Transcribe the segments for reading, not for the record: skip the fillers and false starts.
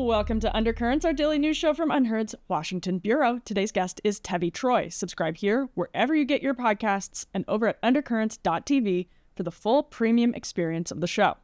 Welcome to Undercurrents, our daily news show from Unheard's Washington Bureau. Today's guest is Tevi Troy. Subscribe here wherever you get your podcasts and over at undercurrents.tv for the full premium experience of the show.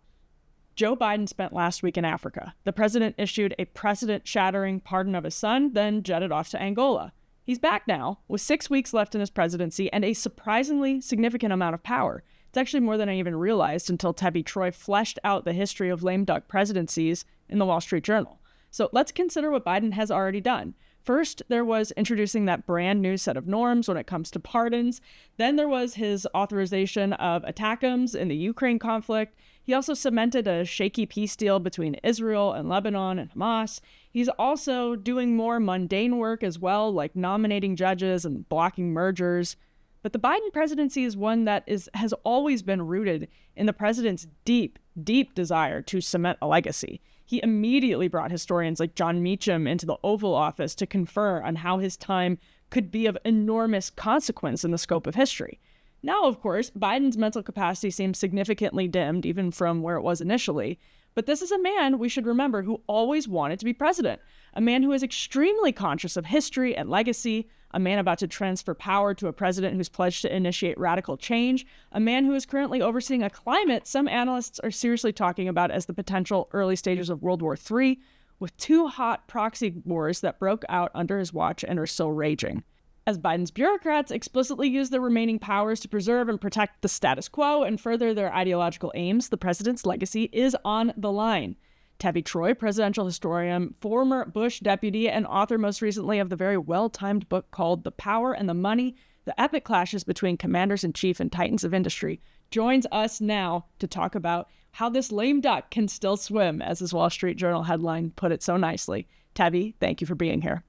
Joe Biden spent last week in Africa. The president issued a precedent-shattering pardon of his son, then jetted off to Angola. He's back now, with 6 weeks left in his presidency and a surprisingly significant amount of power. It's actually more than I even realized until Tevi Troy fleshed out the history of lame duck presidencies in the Wall Street Journal. So let's consider what Biden has already done. First, there was introducing that brand new set of norms when it comes to pardons. Then there was his authorization of ATACMS in the Ukraine conflict. He also cemented a shaky peace deal between Israel and Lebanon and Hamas. He's also doing more mundane work as well, like nominating judges and blocking mergers. But the Biden presidency is one that has always been rooted in the president's deep, deep desire to cement a legacy. He immediately brought historians like John Meacham into the Oval Office to confer on how his time could be of enormous consequence in the scope of history. Now, of course, Biden's mental capacity seems significantly dimmed, even from where it was initially. But this is a man, we should remember, who always wanted to be president, a man who is extremely conscious of history and legacy, a man about to transfer power to a president who's pledged to initiate radical change, a man who is currently overseeing a climate some analysts are seriously talking about as the potential early stages of World War III, with 2 hot proxy wars that broke out under his watch and are still raging. As Biden's bureaucrats explicitly use their remaining powers to preserve and protect the status quo and further their ideological aims, the president's legacy is on the line. Tevi Troy, presidential historian, former Bush deputy, and author most recently of the very well-timed book called The Power and the Money, The Epic Clashes Between Commanders-in-Chief and Titans of Industry, joins us now to talk about how this lame duck can still swim, as his Wall Street Journal headline put it so nicely. Tevi, thank you for being here.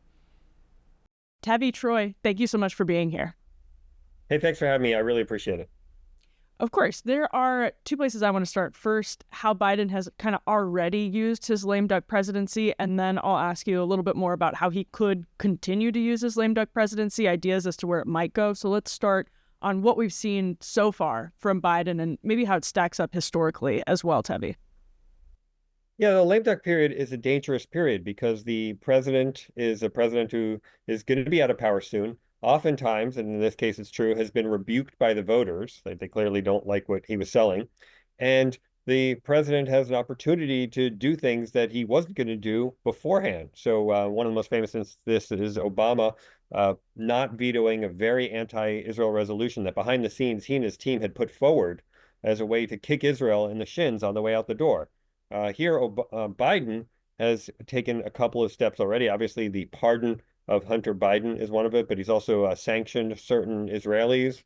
Tevi Troy, thank you so much for being here. Hey, thanks for having me. I really appreciate it. Of course, there are 2 places I want to start. First, how Biden has kind of already used his lame duck presidency, and then I'll ask you a little bit more about how he could continue to use his lame duck presidency, ideas as to where it might go. So let's start on what we've seen so far from Biden and maybe how it stacks up historically as well, Tevi. Yeah, the lame duck period is a dangerous period because the president is a president who is going to be out of power soon. Oftentimes, and in this case it's true, has been rebuked by the voters. They clearly don't like what he was selling. And the president has an opportunity to do things that he wasn't going to do beforehand. So one of the most famous instances is Obama not vetoing a very anti-Israel resolution that behind the scenes he and his team had put forward as a way to kick Israel in the shins on the way out the door. Here, Biden has taken a couple of steps already. Obviously, the pardon of Hunter Biden is one of it, but he's also sanctioned certain Israelis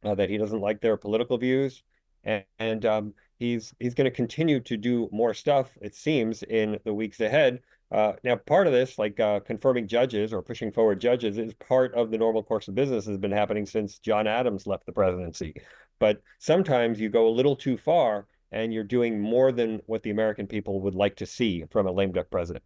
that he doesn't like their political views. And he's going to continue to do more stuff, it seems, in the weeks ahead. Now, part of this, like confirming judges or pushing forward judges, is part of the normal course of business, has been happening since John Adams left the presidency. But sometimes you go a little too far and you're doing more than what the American people would like to see from a lame duck president.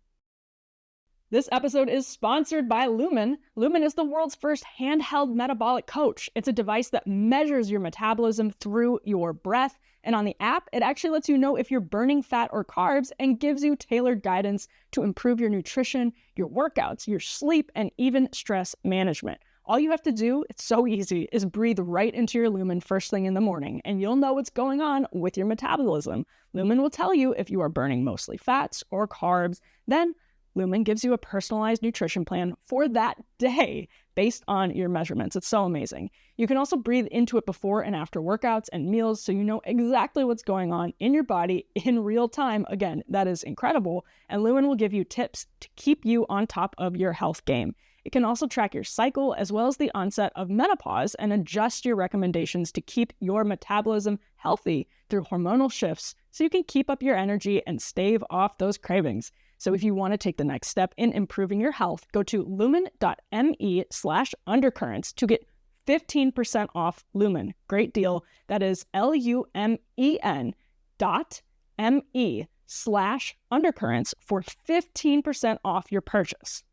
This episode is sponsored by Lumen. Lumen is the world's first handheld metabolic coach. It's a device that measures your metabolism through your breath. And on the app, it actually lets you know if you're burning fat or carbs and gives you tailored guidance to improve your nutrition, your workouts, your sleep, and even stress management. All you have to do, it's so easy, is breathe right into your Lumen first thing in the morning, and you'll know what's going on with your metabolism. Lumen will tell you if you are burning mostly fats or carbs. Then Lumen gives you a personalized nutrition plan for that day based on your measurements. It's so amazing. You can also breathe into it before and after workouts and meals so you know exactly what's going on in your body in real time. Again, that is incredible. And Lumen will give you tips to keep you on top of your health game. It can also track your cycle as well as the onset of menopause and adjust your recommendations to keep your metabolism healthy through hormonal shifts so you can keep up your energy and stave off those cravings. So if you want to take the next step in improving your health, go to lumen.me/undercurrents to get 15% off Lumen. Great deal. That is lumen.me/undercurrents for 15% off your purchase.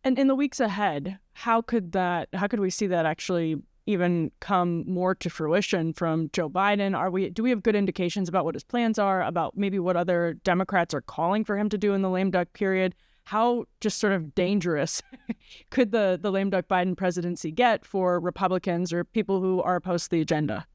And in the weeks ahead, how could we see that actually, even come more to fruition from Joe Biden? Do we have good indications about what his plans are, about maybe what other Democrats are calling for him to do in the lame duck period? How just sort of dangerous could the lame duck Biden presidency get for Republicans or people who are opposed to the agenda?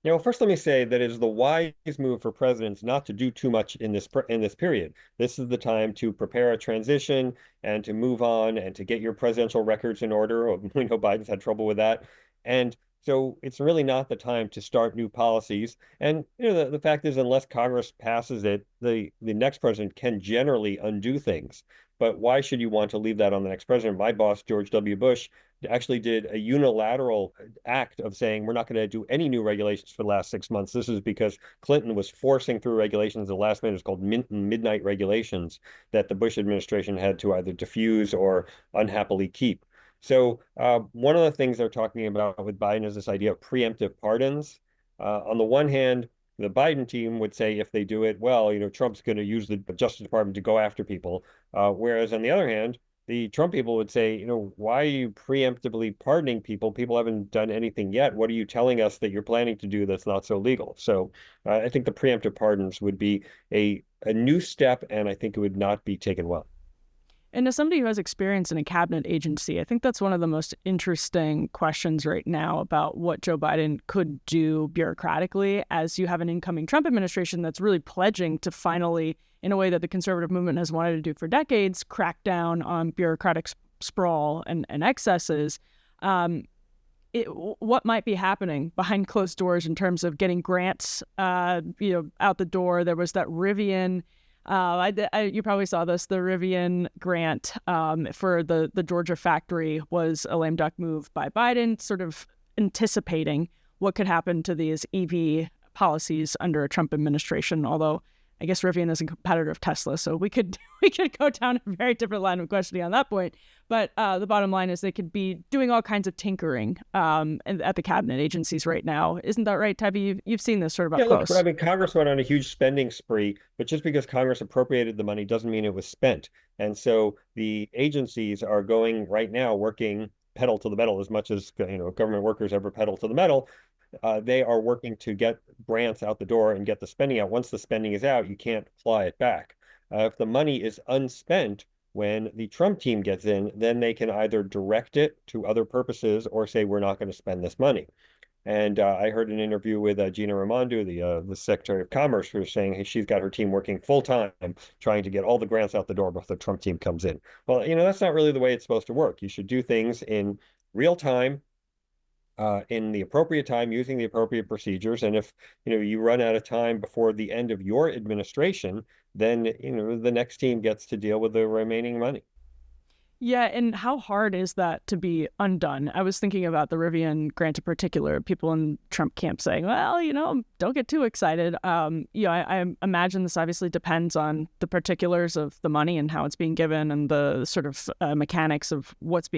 Yeah, well, first let me say that it is the wise move for presidents not to do too much in this period. This is the time to prepare a transition and to move on and to get your presidential records in order. We know Biden's had trouble with that. And so it's really not the time to start new policies. And the fact is, unless Congress passes it, the next president can generally undo things. But why should you want to leave that on the next president? My boss, George W. Bush, actually did a unilateral act of saying we're not going to do any new regulations for the last 6 months. This is because Clinton was forcing through regulations at the last minute. It's called midnight regulations that the Bush administration had to either diffuse or unhappily keep. So one of the things they're talking about with Biden is this idea of preemptive pardons. On the one hand, the Biden team would say if they do it, well, Trump's going to use the Justice Department to go after people. Whereas on the other hand, the Trump people would say, why are you preemptively pardoning people? People haven't done anything yet. What are you telling us that you're planning to do that's not so legal? So I think the preemptive pardons would be a new step, and I think it would not be taken well. And as somebody who has experience in a cabinet agency, I think that's one of the most interesting questions right now about what Joe Biden could do bureaucratically, as you have an incoming Trump administration that's really pledging to finally, in a way that the conservative movement has wanted to do for decades, crack down on bureaucratic sprawl and excesses. What might be happening behind closed doors in terms of getting grants, out the door? There was that Rivian. You probably saw this. The Rivian grant for the Georgia factory was a lame duck move by Biden, sort of anticipating what could happen to these EV policies under a Trump administration. Although I guess Rivian is a competitor of Tesla, so we could go down a very different line of questioning on that point. But the bottom line is they could be doing all kinds of tinkering at the cabinet agencies right now. Isn't that right, Tevi? You've seen this sort of up close. Look, I mean, Congress went on a huge spending spree, but just because Congress appropriated the money doesn't mean it was spent. And so the agencies are going right now working pedal to the metal as much as government workers ever pedal to the metal. They are working to get grants out the door and get the spending out. Once the spending is out, you can't claw it back. If the money is unspent when the Trump team gets in, then they can either direct it to other purposes or say, we're not going to spend this money. And I heard an interview with Gina Raimondo, the Secretary of Commerce, who was saying, hey, she's got her team working full time trying to get all the grants out the door before the Trump team comes in. Well, that's not really the way it's supposed to work. You should do things in real time, in the appropriate time, using the appropriate procedures. And if you run out of time before the end of your administration, then the next team gets to deal with the remaining money. Yeah, and how hard is that to be undone? I was thinking about the Rivian grant in particular. People in Trump camp saying, well, don't get too excited. I imagine this obviously depends on the particulars of the money and how it's being given and the sort of mechanics of what's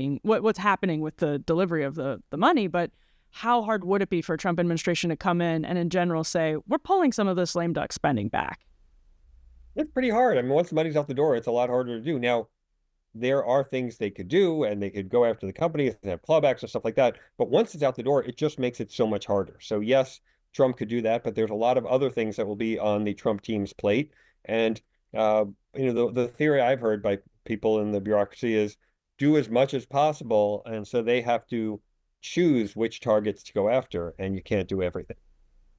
happening with the delivery of the money. But how hard would it be for a Trump administration to come in general say, we're pulling some of this lame duck spending back? It's pretty hard. I mean, once the money's out the door, it's a lot harder to do. Now, there are things they could do, and they could go after the companies and have clawbacks and stuff like that. But once it's out the door, it just makes it so much harder. So yes, Trump could do that, but there's a lot of other things that will be on the Trump team's plate. And the theory I've heard by people in the bureaucracy is do as much as possible, and so they have to choose which targets to go after, and you can't do everything.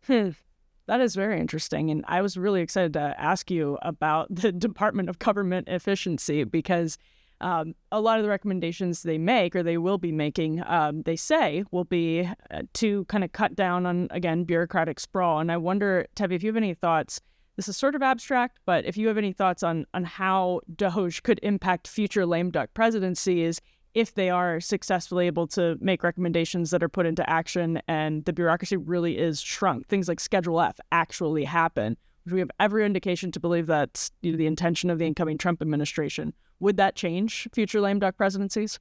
That is very interesting. And I was really excited to ask you about the Department of Government Efficiency because a lot of the recommendations they make or they will be making, they say, will be to kind of cut down on, again, bureaucratic sprawl. And I wonder, Tevi, if you have any thoughts. This is sort of abstract, but if you have any thoughts on how DOGE could impact future lame duck presidencies if they are successfully able to make recommendations that are put into action and the bureaucracy really is shrunk, things like Schedule F actually happen, which we have every indication to believe that's the intention of the incoming Trump administration. Would that change future lame duck presidencies?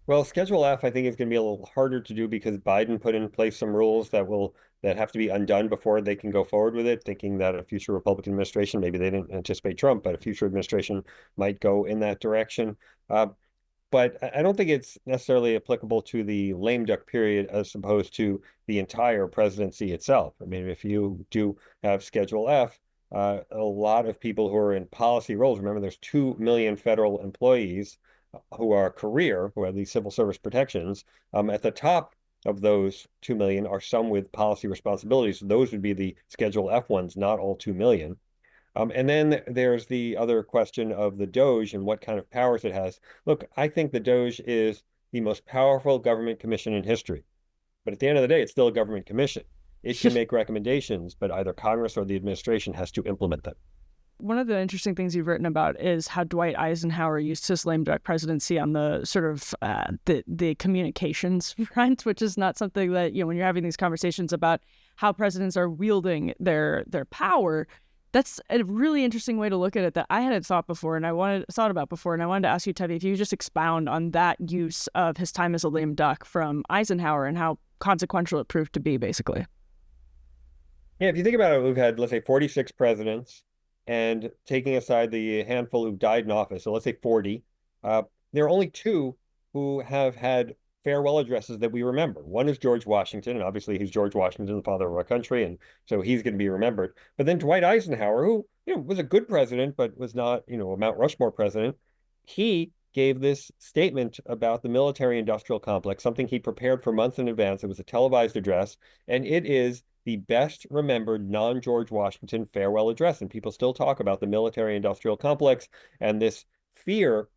Well, Schedule F, I think, is going to be a little harder to do because Biden put in place some rules that have to be undone before they can go forward with it, thinking that a future Republican administration, maybe they didn't anticipate Trump, but a future administration might go in that direction. but I don't think it's necessarily applicable to the lame duck period as opposed to the entire presidency itself. I mean, if you do have Schedule F, a lot of people who are in policy roles, remember there's 2 million federal employees who are career, who have these civil service protections. At the top of those 2 million are some with policy responsibilities. So those would be the Schedule F ones, not all 2 million. And then there's the other question of the Doge and what kind of powers it has. Look, I think the Doge is the most powerful government commission in history. But at the end of the day, it's still a government commission. It can make recommendations, but either Congress or the administration has to implement them. One of the interesting things you've written about is how Dwight Eisenhower used his lame duck presidency on the sort of the communications front, which is not something that, when you're having these conversations about how presidents are wielding their power, that's a really interesting way to look at it that I hadn't thought about before, and I wanted to ask you, Tevi, if you just expound on that use of his time as a lame duck from Eisenhower and how consequential it proved to be, basically. Yeah, if you think about it, we've had, let's say, 46 presidents, and taking aside the handful who died in office, so let's say 40, there are only two who have had farewell addresses that we remember. One is George Washington, and obviously he's George Washington, the father of our country, and so he's going to be remembered. But then Dwight Eisenhower, who was a good president, but was not a Mount Rushmore president, he gave this statement about the military-industrial complex, something he prepared for months in advance. It was a televised address, and it is the best remembered non-George Washington farewell address. And people still talk about the military-industrial complex and this fear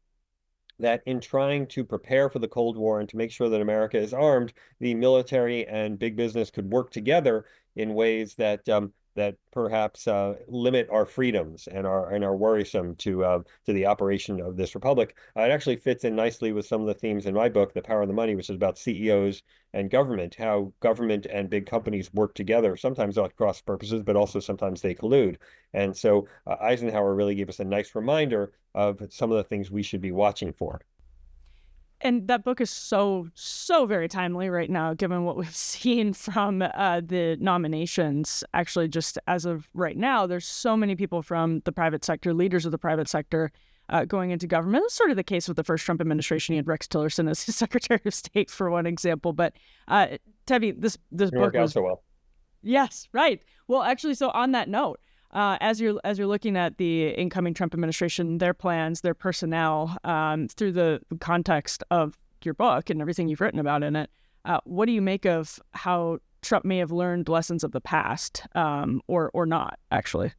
that in trying to prepare for the Cold War and to make sure that America is armed, the military and big business could work together in ways that perhaps limit our freedoms and are worrisome to the operation of this republic. It actually fits in nicely with some of the themes in my book, The Power of the Money, which is about CEOs and government, how government and big companies work together, sometimes at cross purposes, but also sometimes they collude. And so Eisenhower really gave us a nice reminder of some of the things we should be watching for. And that book is so very timely right now, given what we've seen from the nominations. Actually, just as of right now, there's so many people from the private sector, leaders of the private sector, going into government. It was sort of the case with the first Trump administration. He had Rex Tillerson as his Secretary of State, for one example. But Tevi, this book worked out so well. Yes, right. Well, actually, so on that note, as you're looking at the incoming Trump administration, their plans, their personnel, through the context of your book and everything you've written about in it, what do you make of how Trump may have learned lessons of the past, or not, actually?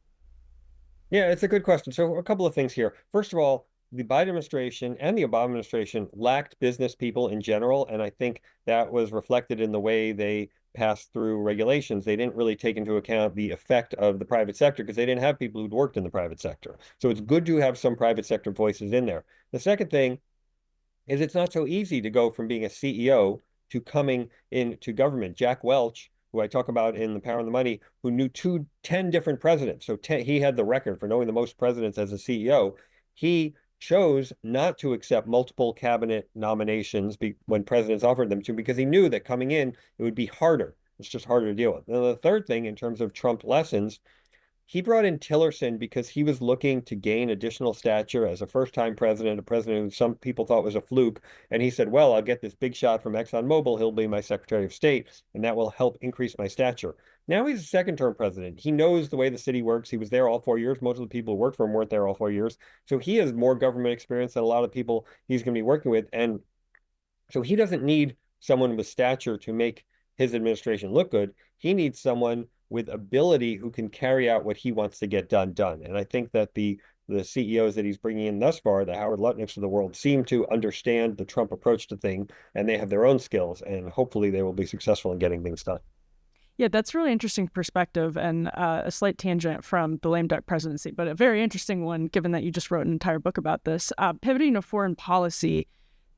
Yeah, it's a good question. So a couple of things here. First of all, the Biden administration and the Obama administration lacked business people in general, and I think that was reflected in the way they passed through regulations. They didn't really take into account the effect of the private sector because they didn't have people who'd worked in the private sector. So it's good to have some private sector voices in there. The second thing is it's not so easy to go from being a CEO to coming into government. Jack Welch, who I talk about in The Power and the Money, who knew 10 different presidents. So he had the record for knowing the most presidents as a CEO. He chose not to accept multiple cabinet nominations when presidents offered them to, because he knew that coming in, it would be harder. It's just harder to deal with. And the third thing, in terms of Trump lessons, he brought in Tillerson because he was looking to gain additional stature as a first-time president, a president who some people thought was a fluke. And he said, well, I'll get this big shot from ExxonMobil. He'll be my Secretary of State, and that will help increase my stature. Now he's a second-term president. He knows the way the city works. He was there all 4 years. Most of the people who worked for him weren't there all 4 years. So he has more government experience than a lot of people he's going to be working with. And so he doesn't need someone with stature to make his administration look good. He needs someone with ability who can carry out what he wants to get done. And I think that the CEOs that he's bringing in thus far, the Howard Lutnicks of the world, seem to understand the Trump approach to things, and they have their own skills, and hopefully they will be successful in getting things done. Yeah, that's really interesting perspective, and a slight tangent from the lame duck presidency, but a very interesting one, given that you just wrote an entire book about this. Pivoting to foreign policy,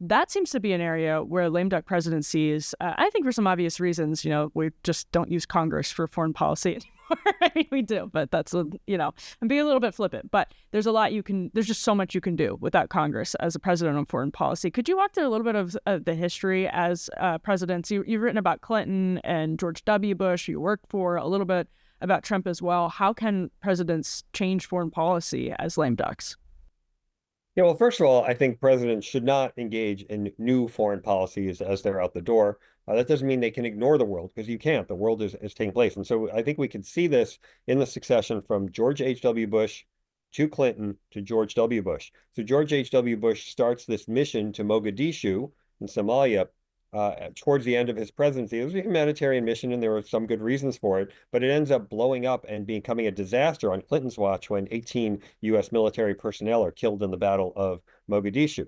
that seems to be an area where lame duck presidencies, I think for some obvious reasons, we just don't use Congress for foreign policy anymore. I mean, we do, but that's, I'm being a little bit flippant, but there's just so much you can do without Congress as a president on foreign policy. Could you walk through a little bit of the history as presidents? You've written about Clinton and George W. Bush, you worked for a little bit about Trump as well. How can presidents change foreign policy as lame ducks? Yeah, well, first of all, I think presidents should not engage in new foreign policies as they're out the door. That doesn't mean they can ignore the world, because you can't. The world is taking place. And so I think we can see this in the succession from George H.W. Bush to Clinton to George W. Bush. So George H.W. Bush starts this mission to Mogadishu in Somalia towards the end of his presidency. It was a humanitarian mission, and there were some good reasons for it, but it ends up blowing up and becoming a disaster on Clinton's watch when 18 U.S. military personnel are killed in the Battle of Mogadishu.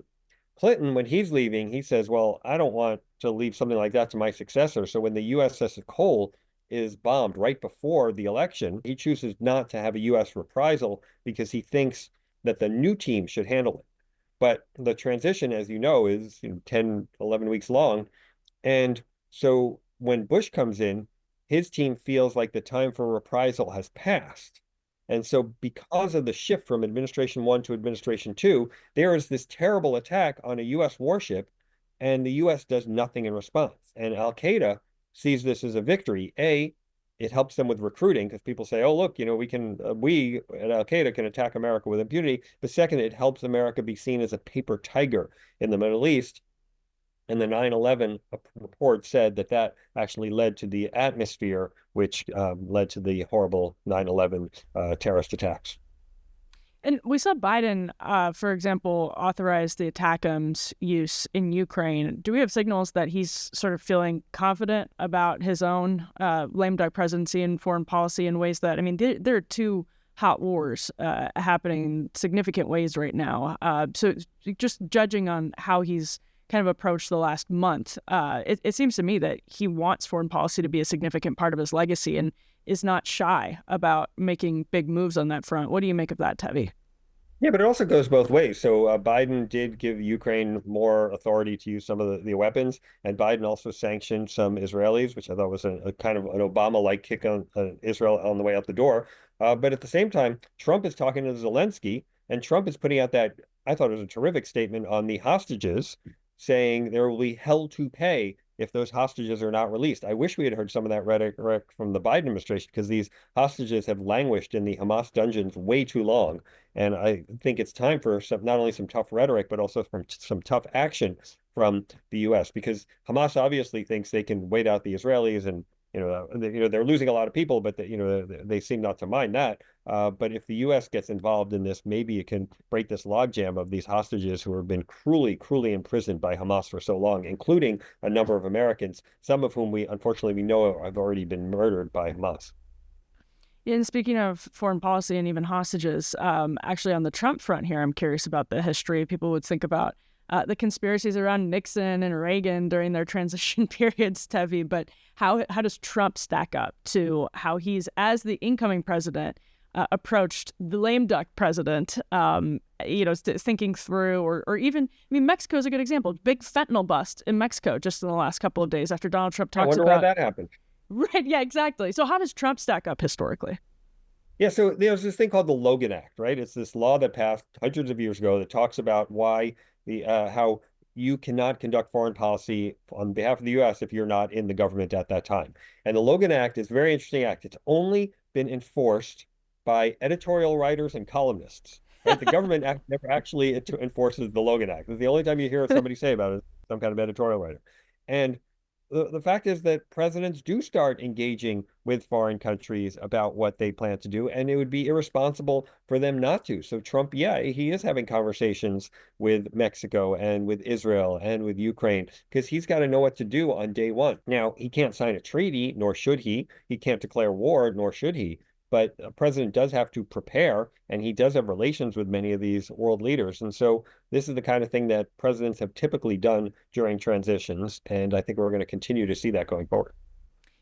Clinton, when he's leaving, he says, well, I don't want to leave something like that to my successor. So when the USS Cole is bombed right before the election, he chooses not to have a U.S. reprisal because he thinks that the new team should handle it. But the transition, as you know, is 10, 11 weeks long. And so when Bush comes in, his team feels like the time for reprisal has passed. And so because of the shift from administration one to administration two, there is this terrible attack on a U.S. warship, and the U.S. does nothing in response. And Al-Qaeda sees this as a victory. It helps them with recruiting because people say, oh, look, we at Al-Qaeda can attack America with impunity. But second, it helps America be seen as a paper tiger in the Middle East. And the 9/11 report said that actually led to the atmosphere, which led to the horrible 9/11 terrorist attacks. And we saw Biden, for example, authorize the ATACMS use in Ukraine. Do we have signals that he's sort of feeling confident about his own lame duck presidency and foreign policy in ways that, I mean, there are two hot wars happening in significant ways right now. So just judging on how he's kind of approached the last month, it seems to me that he wants foreign policy to be a significant part of his legacy and is not shy about making big moves on that front. What do you make of that, Tevi? Yeah, but it also goes both ways. So Biden did give Ukraine more authority to use some of the weapons, and Biden also sanctioned some Israelis, which I thought was a kind of an Obama-like kick on Israel on the way out the door. But at the same time, Trump is talking to Zelensky, and Trump is putting out that, I thought it was a terrific statement on the hostages, saying there will be hell to pay if those hostages are not released. I wish we had heard some of that rhetoric from the Biden administration, because these hostages have languished in the Hamas dungeons way too long. And I think it's time for not only some tough rhetoric, but also some tough action from the U.S., because Hamas obviously thinks they can wait out the Israelis, and they're losing a lot of people, but they seem not to mind that. But if the U.S. gets involved in this, maybe it can break this logjam of these hostages who have been cruelly, cruelly imprisoned by Hamas for so long, including a number of Americans, some of whom unfortunately we know have already been murdered by Hamas. And speaking of foreign policy and even hostages, actually on the Trump front here, I'm curious about the history. People would think about the conspiracies around Nixon and Reagan during their transition periods, Tevi, but how does Trump stack up to how he's, as the incoming president, approached the lame duck president, thinking through, or even, I mean, Mexico is a good example. Big fentanyl bust in Mexico just in the last couple of days after Donald Trump talks about. I wonder why that happened. Right, yeah, exactly. So how does Trump stack up historically? Yeah, so there's this thing called the Logan Act, right? It's this law that passed hundreds of years ago that talks about why how you cannot conduct foreign policy on behalf of the U.S. if you're not in the government at that time. And the Logan Act is a very interesting act. It's only been enforced by editorial writers and columnists, right? The government never actually enforces the Logan Act. It's the only time you hear somebody say about it, some kind of editorial writer. And the fact is that presidents do start engaging with foreign countries about what they plan to do, and it would be irresponsible for them not to. So Trump, yeah, he is having conversations with Mexico and with Israel and with Ukraine, because he's got to know what to do on day one. Now, he can't sign a treaty, nor should he. He can't declare war, nor should he. But a president does have to prepare, and he does have relations with many of these world leaders. And so this is the kind of thing that presidents have typically done during transitions. And I think we're going to continue to see that going forward.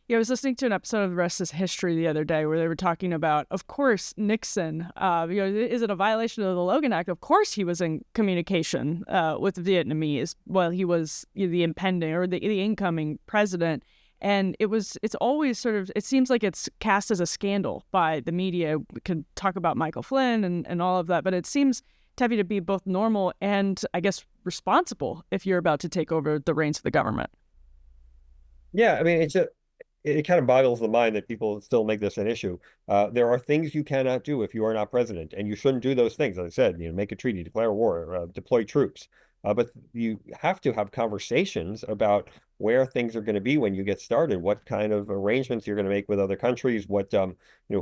Yeah, I was listening to an episode of The Rest is History the other day where they were talking about, of course, Nixon, is it a violation of the Logan Act? Of course he was in communication with the Vietnamese while he was the impending or the incoming president. And it's always sort of, it seems like it's cast as a scandal by the media. We could talk about Michael Flynn and all of that, but it seems, Tevi, to be both normal and, I guess, responsible if you're about to take over the reins of the government. Yeah, I mean, it kind of boggles the mind that people still make this an issue. There are things you cannot do if you are not president, and you shouldn't do those things. As I said, make a treaty, declare war, deploy troops. But you have to have conversations about where things are going to be when you get started, what kind of arrangements you're going to make with other countries, what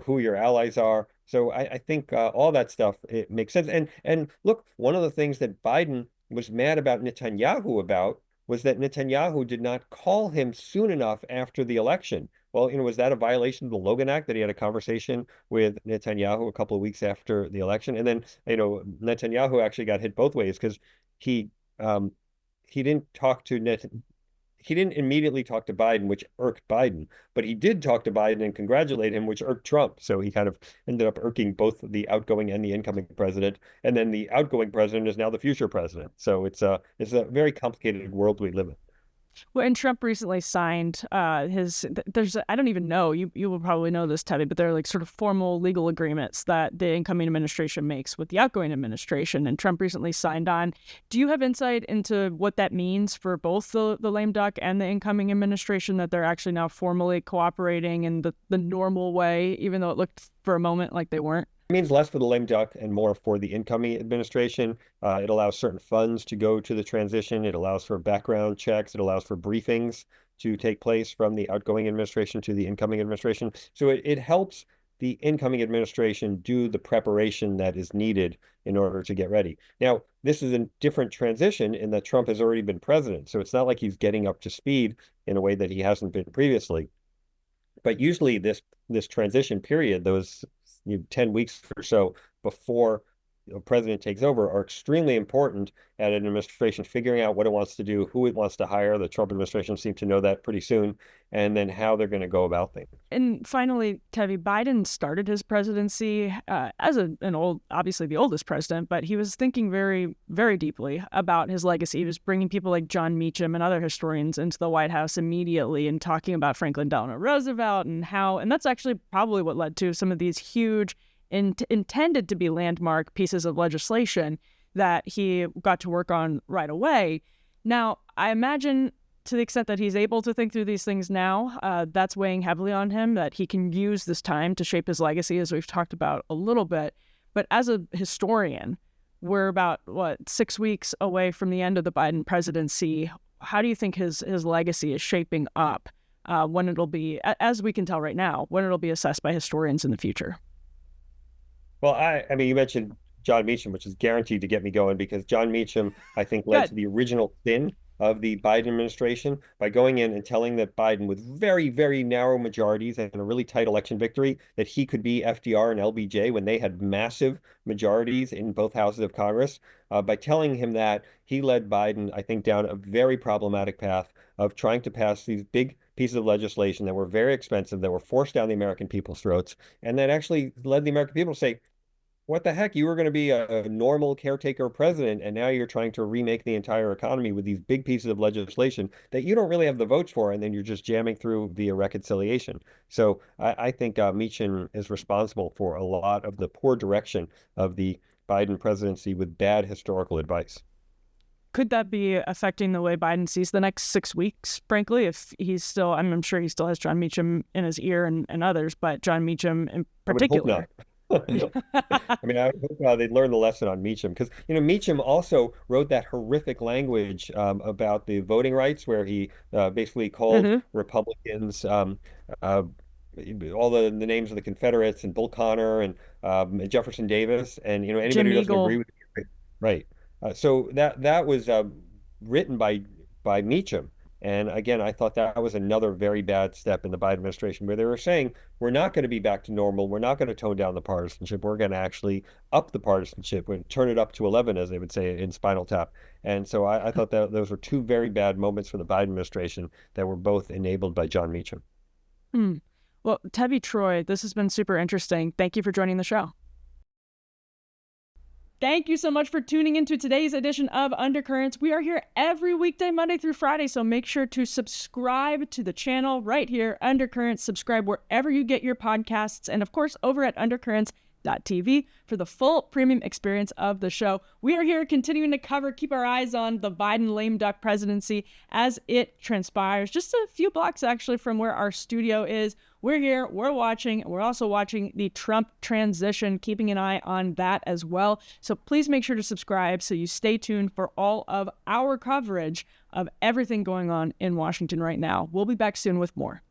who your allies are. So I think all that stuff, it makes sense. And look, one of the things that Biden was mad about Netanyahu about was that Netanyahu did not call him soon enough after the election. Well, was that a violation of the Logan Act that he had a conversation with Netanyahu a couple of weeks after the election? And then, Netanyahu actually got hit both ways because he um, he didn't talk to Net he didn't immediately talk to Biden, which irked Biden, but he did talk to Biden and congratulate him, which irked Trump. So he kind of ended up irking both the outgoing and the incoming president. And then the outgoing president is now the future president. So it's a very complicated world we live in. Well, and Trump recently signed there's, I don't even know, you will probably know this, Tevi, but they're like sort of formal legal agreements that the incoming administration makes with the outgoing administration. And Trump recently signed on. Do you have insight into what that means for both the lame duck and the incoming administration, that they're actually now formally cooperating in the normal way, even though it looked for a moment like they weren't? It means less for the lame duck and more for the incoming administration. It allows certain funds to go to the transition. It allows for background checks. It allows for briefings to take place from the outgoing administration to the incoming administration. So it helps the incoming administration do the preparation that is needed in order to get ready. Now, this is a different transition in that Trump has already been president. So it's not like he's getting up to speed in a way that he hasn't been previously. But usually this transition period, those 10 weeks or so before the president takes over, are extremely important at an administration figuring out what it wants to do, who it wants to hire. The Trump administration seemed to know that pretty soon, and then how they're going to go about things. And finally, Tevi, Biden started his presidency as an old, obviously the oldest president, but he was thinking very, very deeply about his legacy. He was bringing people like John Meacham and other historians into the White House immediately and talking about Franklin Delano Roosevelt and that's actually probably what led to some of these huge intended to be landmark pieces of legislation that he got to work on right away. Now, I imagine to the extent that he's able to think through these things now, that's weighing heavily on him, that he can use this time to shape his legacy, as we've talked about a little bit. But as a historian, we're about, 6 weeks away from the end of the Biden presidency. How do you think his legacy is shaping up when it'll be, as we can tell right now, when it'll be assessed by historians in the future? Well, I mean, you mentioned John Meacham, which is guaranteed to get me going because John Meacham, I think, led to the original sin of the Biden administration by going in and telling that Biden, with very, very narrow majorities and a really tight election victory, that he could be FDR and LBJ when they had massive majorities in both houses of Congress. By telling him that, he led Biden, I think, down a very problematic path of trying to pass these big pieces of legislation that were very expensive, that were forced down the American people's throats, and that actually led the American people to say, what the heck? You were going to be a normal caretaker president, and now you're trying to remake the entire economy with these big pieces of legislation that you don't really have the votes for, and then you're just jamming through via reconciliation. So I think Meechin is responsible for a lot of the poor direction of the Biden presidency with bad historical advice. Could that be affecting the way Biden sees the next 6 weeks, frankly, if he's still, I'm sure he still has John Meacham in his ear and others, but John Meacham in particular? I mean, I hope they'd learn the lesson on Meacham because, Meacham also wrote that horrific language about the voting rights where he basically called Republicans all the names of the Confederates and Bull Connor and Jefferson Davis and, anybody Jim who doesn't Eagle. agree with you. Right. So that was written by Meacham. And again, I thought that was another very bad step in the Biden administration where they were saying, we're not going to be back to normal. We're not going to tone down the partisanship. We're going to actually up the partisanship and turn it up to 11, as they would say in Spinal Tap. And so I thought that those were two very bad moments for the Biden administration that were both enabled by John Meacham. Well, Tevi Troy, this has been super interesting. Thank you for joining the show. Thank you so much for tuning into today's edition of Undercurrents. We are here every weekday, Monday through Friday, so make sure to subscribe to the channel right here, Undercurrents. Subscribe wherever you get your podcasts, and of course, over at undercurrents.tv. undercurrents.tv for the full premium experience of the show. We are here continuing to keep our eyes on the Biden lame duck presidency as it transpires. Just a few blocks actually from where our studio is. We're here, we're watching. We're also watching the Trump transition, keeping an eye on that as well. So please make sure to subscribe so you stay tuned for all of our coverage of everything going on in Washington right now. We'll be back soon with more.